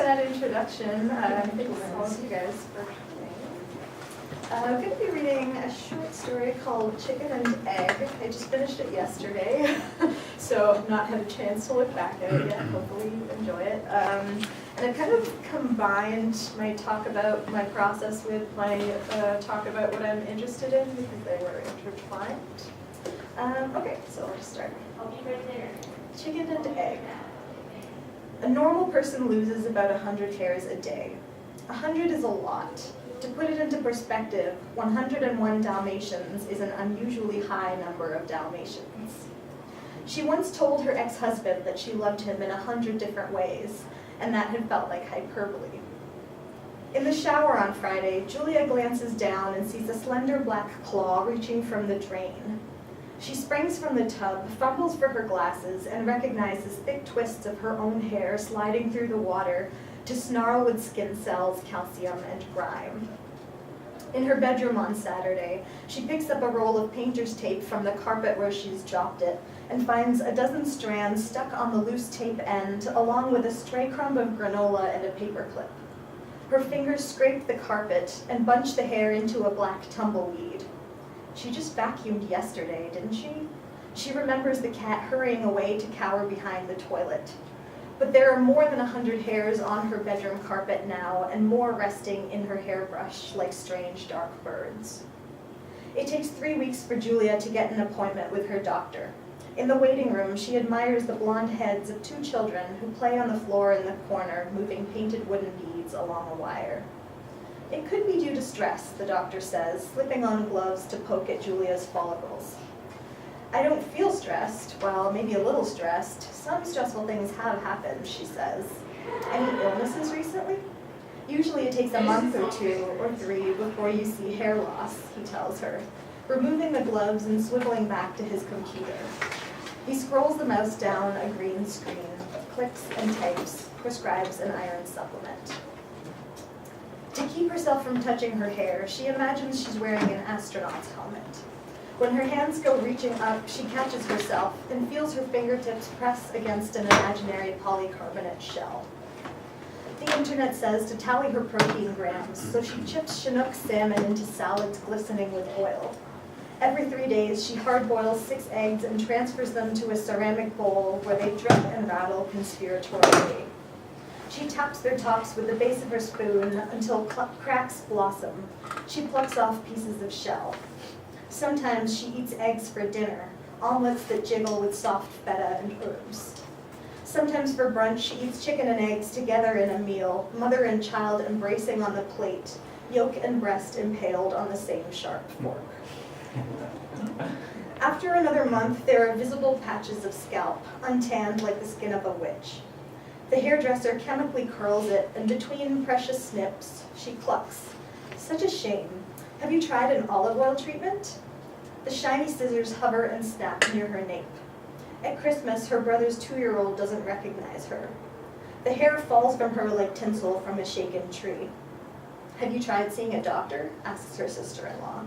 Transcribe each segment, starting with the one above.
for that introduction. Thanks all of you guys for coming. I'm going to be reading a short story called Chicken and Egg. I just finished it yesterday, so I've not had a chance to look back at it yet. Hopefully you enjoy it. And I kind of combined my talk about my process with my talk about what I'm interested in because they were intertwined. Okay, so I'll just start. I'll be right there. Chicken and egg. A normal person loses about 100 hairs a day. 100 is a lot. To put it into perspective, 101 Dalmatians is an unusually high number of Dalmatians. She once told her ex-husband that she loved him in 100 different ways, and that had felt like hyperbole. In the shower on Friday, Julia glances down and sees a slender black claw reaching from the drain. She springs from the tub, fumbles for her glasses, and recognizes thick twists of her own hair sliding through the water to snarl with skin cells, calcium, and grime. In her bedroom on Saturday, she picks up a roll of painter's tape from the carpet where she's dropped it and finds a dozen strands stuck on the loose tape end, along with a stray crumb of granola and a paperclip. Her fingers scrape the carpet and bunch the hair into a black tumbleweed. She just vacuumed yesterday, didn't she? She remembers the cat hurrying away to cower behind the toilet. But there are more than 100 hairs on her bedroom carpet now, and more resting in her hairbrush like strange dark birds. It takes 3 weeks for Julia to get an appointment with her doctor. In the waiting room, she admires the blonde heads of 2 children who play on the floor in the corner, moving painted wooden beads along a wire. It could be due to stress, the doctor says, slipping on gloves to poke at Julia's follicles. I don't feel stressed, well, maybe a little stressed. Some stressful things have happened, she says. Any illnesses recently? Usually it takes a month or 2 or 3 before you see hair loss, he tells her, removing the gloves and swiveling back to his computer. He scrolls the mouse down a green screen, clicks and types, prescribes an iron supplement. To keep herself from touching her hair, she imagines she's wearing an astronaut's helmet. When her hands go reaching up, she catches herself and feels her fingertips press against an imaginary polycarbonate shell. The internet says to tally her protein grams, so she chips Chinook salmon into salads glistening with oil. Every 3 days, she hard-boils 6 eggs and transfers them to a ceramic bowl where they drip and rattle conspiratorially. She taps their tops with the base of her spoon until cracks blossom. She plucks off pieces of shell. Sometimes she eats eggs for dinner, omelets that jiggle with soft feta and herbs. Sometimes for brunch, she eats chicken and eggs together in a meal, mother and child embracing on the plate, yolk and breast impaled on the same sharp fork. After another month, there are visible patches of scalp, untanned like the skin of a witch. The hairdresser chemically curls it, and between precious snips, she clucks. Such a shame. Have you tried an olive oil treatment? The shiny scissors hover and snap near her nape. At Christmas, her brother's 2-year-old doesn't recognize her. The hair falls from her like tinsel from a shaken tree. Have you tried seeing a doctor? Asks her sister-in-law.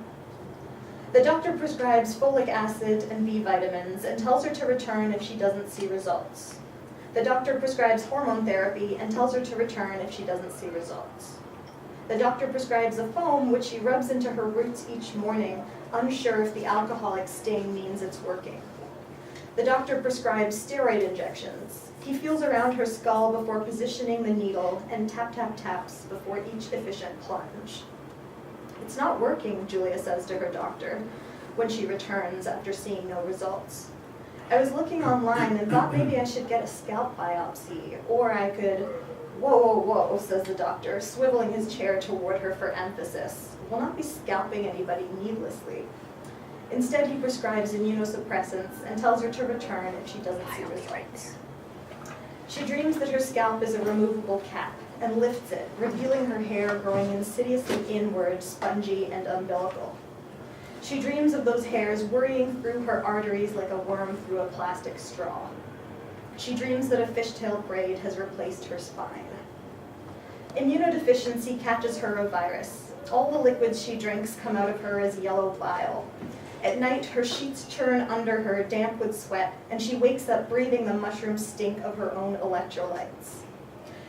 The doctor prescribes folic acid and B vitamins and tells her to return if she doesn't see results. The doctor prescribes hormone therapy and tells her to return if she doesn't see results. The doctor prescribes a foam which she rubs into her roots each morning, unsure if the alcoholic sting means it's working. The doctor prescribes steroid injections. He feels around her skull before positioning the needle and taps before each efficient plunge. It's not working, Julia says to her doctor when she returns after seeing no results. I was looking online and thought maybe I should get a scalp biopsy, or I could... Whoa, says the doctor, swiveling his chair toward her for emphasis. We'll not be scalping anybody needlessly. Instead, he prescribes immunosuppressants and tells her to return if she doesn't see results. She dreams that her scalp is a removable cap and lifts it, revealing her hair growing insidiously inward, spongy and umbilical. She dreams of those hairs worrying through her arteries like a worm through a plastic straw. She dreams that a fishtail braid has replaced her spine. Immunodeficiency catches her a virus. All the liquids she drinks come out of her as yellow bile. At night, her sheets churn under her, damp with sweat, and she wakes up breathing the mushroom stink of her own electrolytes.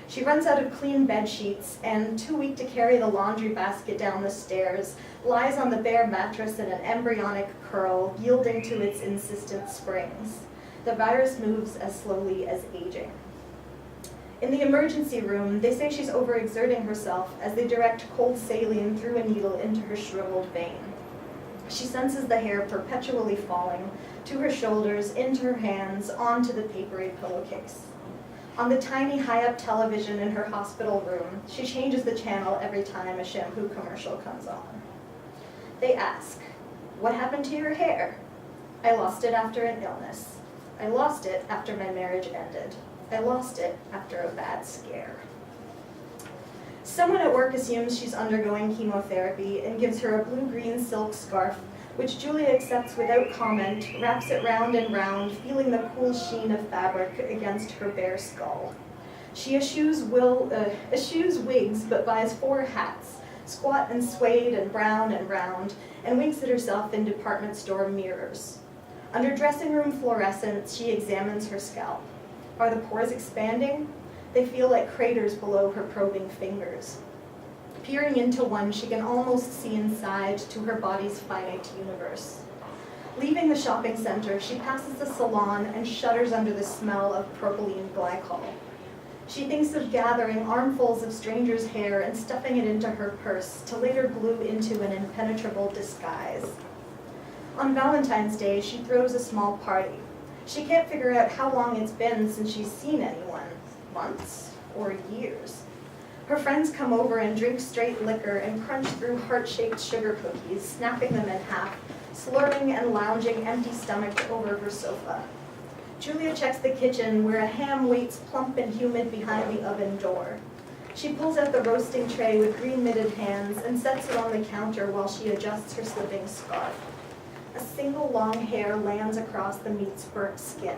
She runs out of clean bed sheets and, too weak to carry the laundry basket down the stairs, lies on the bare mattress in an embryonic curl, yielding to its insistent springs. The virus moves as slowly as aging. In the emergency room, they say she's overexerting herself as they direct cold saline through a needle into her shriveled vein. She senses the hair perpetually falling to her shoulders, into her hands, onto the papery pillowcase. On the tiny high-up television in her hospital room, she changes the channel every time a shampoo commercial comes on. They ask, "What happened to your hair?" "I lost it after an illness. I lost it after my marriage ended. I lost it after a bad scare." Someone at work assumes she's undergoing chemotherapy and gives her a blue-green silk scarf, which Julia accepts without comment, wraps it round and round, feeling the cool sheen of fabric against her bare skull. She eschews wigs, but buys 4 hats, squat and suede and brown and round, and winks at herself in department store mirrors. Under dressing room fluorescents, she examines her scalp. Are the pores expanding? They feel like craters below her probing fingers. Peering into one, she can almost see inside to her body's finite universe. Leaving the shopping center, she passes the salon and shudders under the smell of propylene glycol. She thinks of gathering armfuls of strangers' hair and stuffing it into her purse to later glue into an impenetrable disguise. On Valentine's Day, she throws a small party. She can't figure out how long it's been since she's seen anyone. Months or years. Her friends come over and drink straight liquor and crunch through heart-shaped sugar cookies, snapping them in half, slurring and lounging empty-stomached over her sofa. Julia checks the kitchen, where a ham waits plump and humid behind the oven door. She pulls out the roasting tray with green-mitted hands and sets it on the counter while she adjusts her slipping scarf. A single long hair lands across the meat's burnt skin.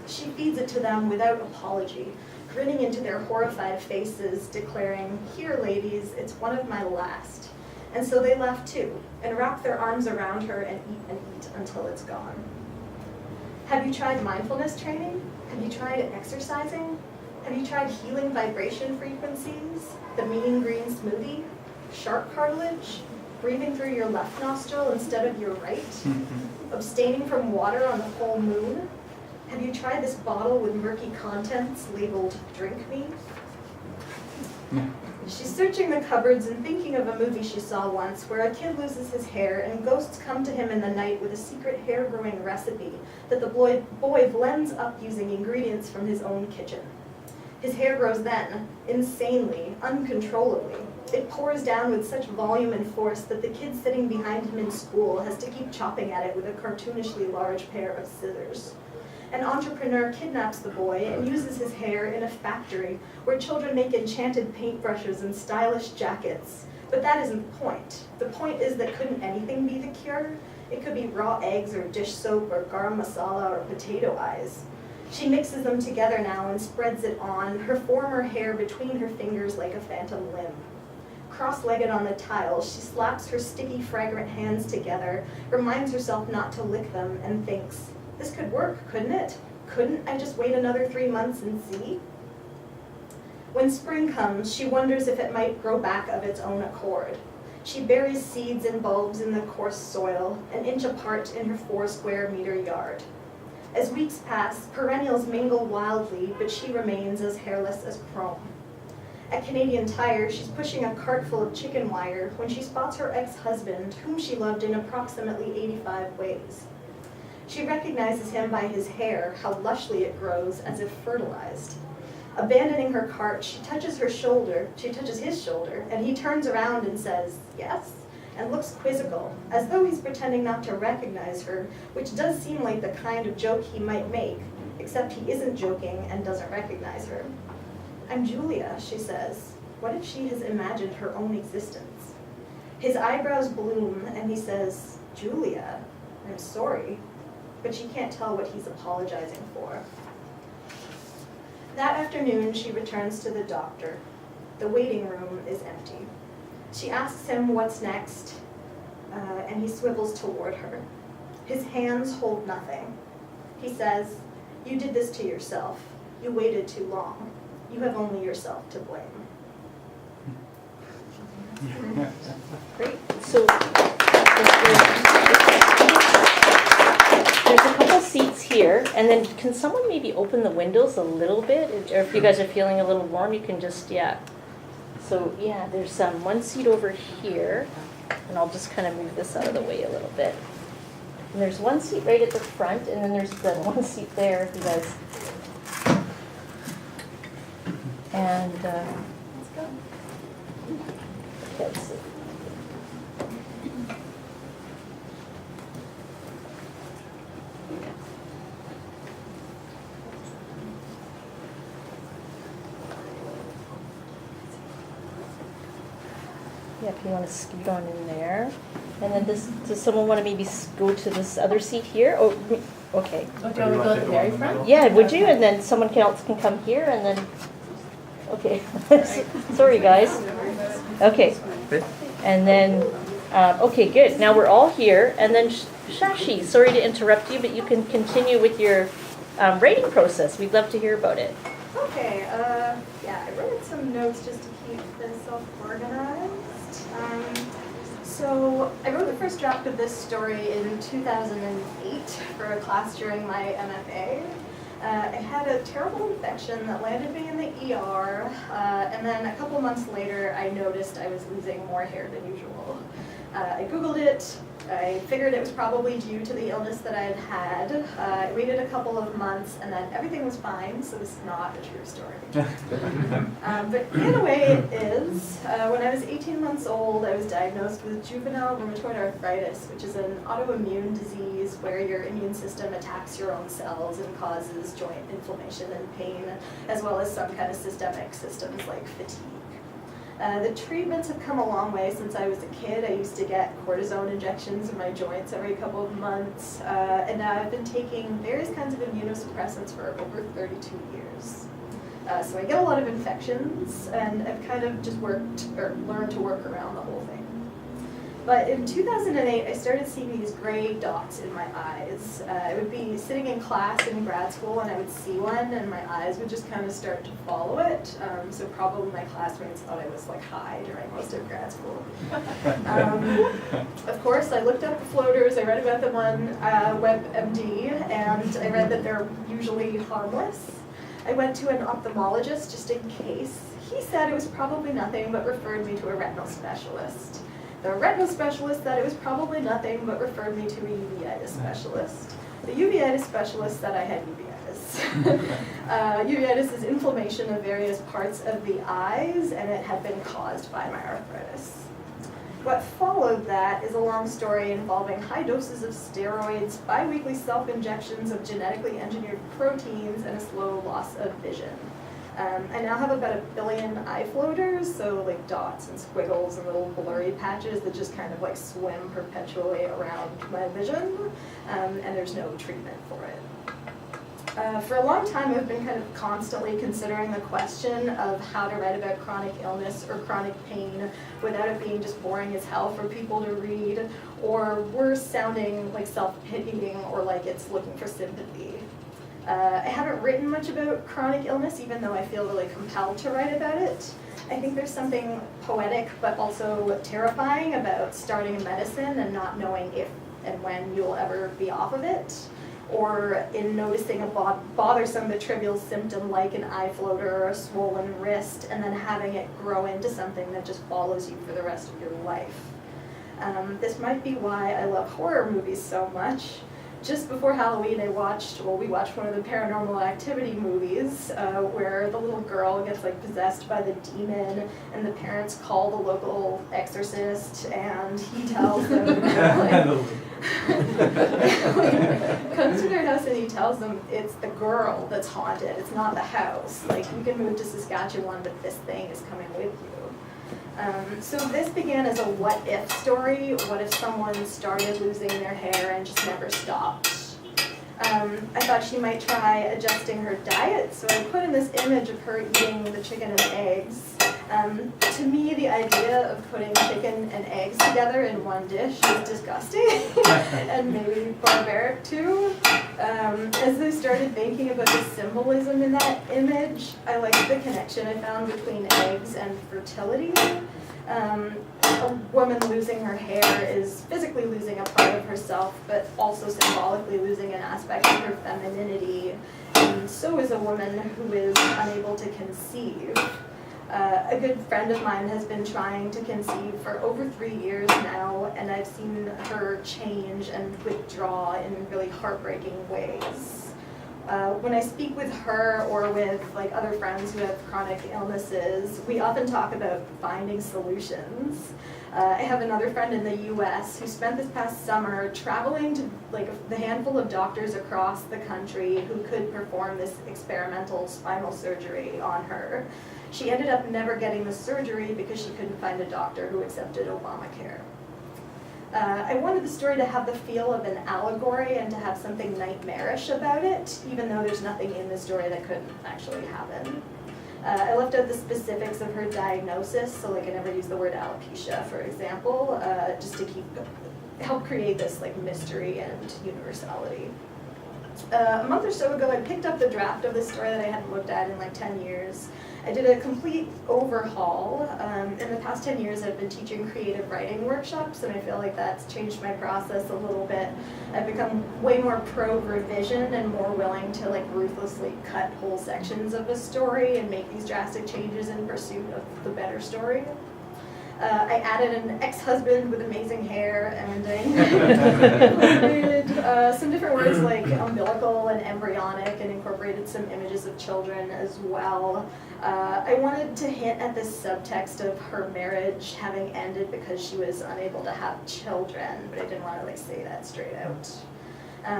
She feeds it to them without apology, grinning into their horrified faces, declaring, "Here, ladies, it's one of my last." And so they laugh too, and wrap their arms around her and eat until it's gone. Have you tried mindfulness training? Have you tried exercising? Have you tried healing vibration frequencies? The mean green smoothie? Shark cartilage? Breathing through your left nostril instead of your right? Abstaining from water on the full moon? Have you tried this bottle with murky contents labeled "Drink Me"? She's searching the cupboards and thinking of a movie she saw once where a kid loses his hair and ghosts come to him in the night with a secret hair-growing recipe that the boy blends up using ingredients from his own kitchen. His hair grows then, insanely, uncontrollably. It pours down with such volume and force that the kid sitting behind him in school has to keep chopping at it with a cartoonishly large pair of scissors. An entrepreneur kidnaps the boy and uses his hair in a factory where children make enchanted paintbrushes and stylish jackets. But that isn't the point. The point is that couldn't anything be the cure? It could be raw eggs or dish soap or garam masala or potato eyes. She mixes them together now and spreads it on, her former hair between her fingers like a phantom limb. Cross-legged on the tile, she slaps her sticky, fragrant hands together, reminds herself not to lick them, and thinks, this could work, couldn't it? Couldn't I just wait another 3 months and see? When spring comes, she wonders if it might grow back of its own accord. She buries seeds and bulbs in the coarse soil, an inch apart in her 4-square-meter yard. As weeks pass, perennials mingle wildly, but she remains as hairless as chrome. At Canadian Tire, she's pushing a cart full of chicken wire when she spots her ex-husband, whom she loved in approximately 85 ways. She recognizes him by his hair, how lushly it grows, as if fertilized. Abandoning her cart, she touches his shoulder, and he turns around and says, "Yes?" and looks quizzical, as though he's pretending not to recognize her, which does seem like the kind of joke he might make, except he isn't joking and doesn't recognize her. "I'm Julia," she says. What if she has imagined her own existence? His eyebrows bloom, and he says, "Julia, I'm sorry," but she can't tell what he's apologizing for. That afternoon, she returns to the doctor. The waiting room is empty. She asks him what's next, and he swivels toward her. His hands hold nothing. He says, "You did this to yourself. You waited too long. you have only yourself to blame. Great. So there's a couple seats here, and then can someone maybe open the windows a little bit? Or if you guys are feeling a little warm, you can just, yeah. So yeah, there's one seat over here, and I'll just kind of move this out of the way a little bit. And there's one seat right at the front, and then there's the one seat there, if you guys. And let's go. Okay, let's see. Yeah, if you want to scoot on in there. And then does someone want to maybe go to this other seat here? Oh, okay. Oh, do you want to go at the very front? Yeah, would you? And then someone else can come here and then, okay. Sorry, guys. Okay. And then, okay, good. Now we're all here. And then Shashi, sorry to interrupt you, but you can continue with your rating process. We'd love to hear about it. Okay, yeah, I wrote some notes just to keep this organized. So I wrote the first draft of this story in 2008 for a class during my MFA. I had a terrible infection that landed me in the ER, and then a couple months later I noticed I was losing more hair than usual. I Googled it. I figured it was probably due to the illness that I had had. I waited a couple of months and then everything was fine, so this is not a true story. But in a way it is. When I was 18 months old, I was diagnosed with juvenile rheumatoid arthritis, which is an autoimmune disease where your immune system attacks your own cells and causes joint inflammation and pain, as well as some kind of systemic systems like fatigue. The treatments have come a long way since I was a kid. I used to get cortisone injections in my joints every couple of months, and now I've been taking various kinds of immunosuppressants for over 32 years. So I get a lot of infections, and I've kind of just learned to work around the whole thing. But in 2008, I started seeing these gray dots in my eyes. I would be sitting in class in grad school and I would see one and my eyes would just kind of start to follow it. So probably my classmates thought I was like high during most of grad school. Of course, I looked up the floaters, I read about them on WebMD, and I read that they're usually harmless. I went to an ophthalmologist just in case. He said it was probably nothing but referred me to a retinal specialist. The retinal specialist said it was probably nothing but referred me to a uveitis specialist. The uveitis specialist said I had uveitis. Uveitis is inflammation of various parts of the eyes, and it had been caused by my arthritis. What followed that is a long story involving high doses of steroids, biweekly self-injections of genetically engineered proteins, and a slow loss of vision. I now have about 1 billion eye floaters, so like dots and squiggles and little blurry patches that just kind of like swim perpetually around my vision, and there's no treatment for it. For a long time, I've been kind of constantly considering the question of how to write about chronic illness or chronic pain without it being just boring as hell for people to read, or worse, sounding like self-pitying or like it's looking for sympathy. I haven't written much about chronic illness, even though I feel really compelled to write about it. I think there's something poetic but also terrifying about starting medicine and not knowing if and when you'll ever be off of it, or in noticing a bothersome but trivial symptom like an eye floater or a swollen wrist, and then having it grow into something that just follows you for the rest of your life. This might be why I love horror movies so much. Just before Halloween, we watched one of the Paranormal Activity movies where the little girl gets like possessed by the demon, and the parents call the local exorcist, and he tells them, comes to their house and he tells them it's the girl that's haunted, it's not the house. Like, you can move to Saskatchewan, but this thing is coming with you. So this began as a what-if story. What if someone started losing their hair and just never stopped? I thought she might try adjusting her diet, so I put in this image of her eating the chicken and eggs, To me, the idea of putting chicken and eggs together in one dish is disgusting and maybe barbaric too. As I started thinking about the symbolism in that image, I liked the connection I found between eggs and fertility. A woman losing her hair is physically losing a part of herself, but also symbolically losing an aspect of her femininity. And so is a woman who is unable to conceive. A good friend of mine has been trying to conceive for over 3 years now, and I've seen her change and withdraw in really heartbreaking ways. When I speak with her or with like other friends who have chronic illnesses, we often talk about finding solutions. I have another friend in the US who spent this past summer traveling to like the handful of doctors across the country who could perform this experimental spinal surgery on her. She ended up never getting the surgery because she couldn't find a doctor who accepted Obamacare. I wanted the story to have the feel of an allegory and to have something nightmarish about it, even though there's nothing in the story that couldn't actually happen. I left out the specifics of her diagnosis, so like I never used the word alopecia, for example, just to help create this like mystery and universality. A month or so ago, I picked up the draft of this story that I hadn't looked at in like 10 years. I did a complete overhaul. In the past 10 years, I've been teaching creative writing workshops, and I feel like that's changed my process a little bit. I've become way more pro-revision and more willing to like ruthlessly cut whole sections of a story and make these drastic changes in pursuit of the better story. I added an ex-husband with amazing hair, and I incorporated some different words like umbilical and embryonic, and incorporated some images of children as well. I wanted to hint at this subtext of her marriage having ended because she was unable to have children, but I didn't want to like say that straight out.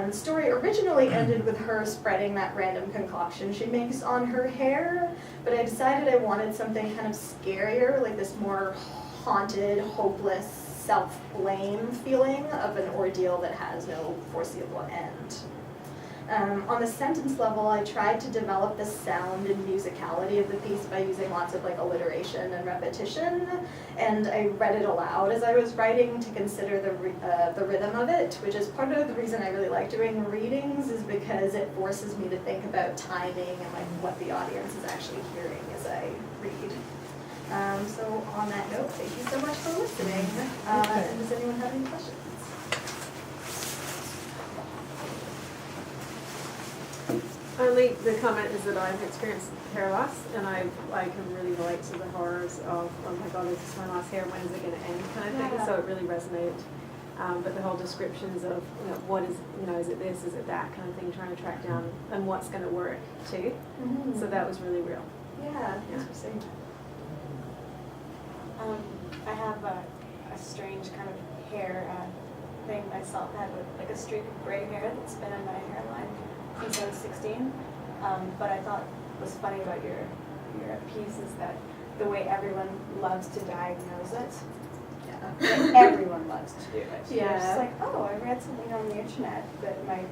The story originally ended with her spreading that random concoction she makes on her hair, but I decided I wanted something kind of scarier, like this more haunted, hopeless, self-blame feeling of an ordeal that has no foreseeable end. On the sentence level, I tried to develop the sound and musicality of the piece by using lots of like alliteration and repetition, and I read it aloud as I was writing to consider the rhythm of it, which is part of the reason I really like doing readings, is because it forces me to think about timing and like what the audience is actually hearing as I read. So on that note, thank you so much for listening. And does anyone have any questions? Only the comment is that I've experienced hair loss, and I can really relate to the horrors of, oh my god, is this my last hair, when is it going to end kind of thing, Yeah. so it really resonated. But the whole descriptions of, what is, is it this, is it that kind of thing, trying to track down and what's going to work too. Mm-hmm. So that was really real. Yeah, interesting. I have a strange kind of hair thing myself. I have like a streak of gray hair that's been in my hairline since I was 16. But I thought was funny about your piece is that the way everyone loves to diagnose it. Yeah. Like everyone loves to do it. Yeah. It's just like, oh, I read something on the internet that might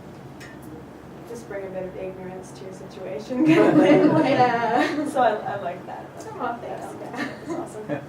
just bring a bit of ignorance to your situation. Yeah. So I like that. Oh, thanks. Yeah, it's awesome.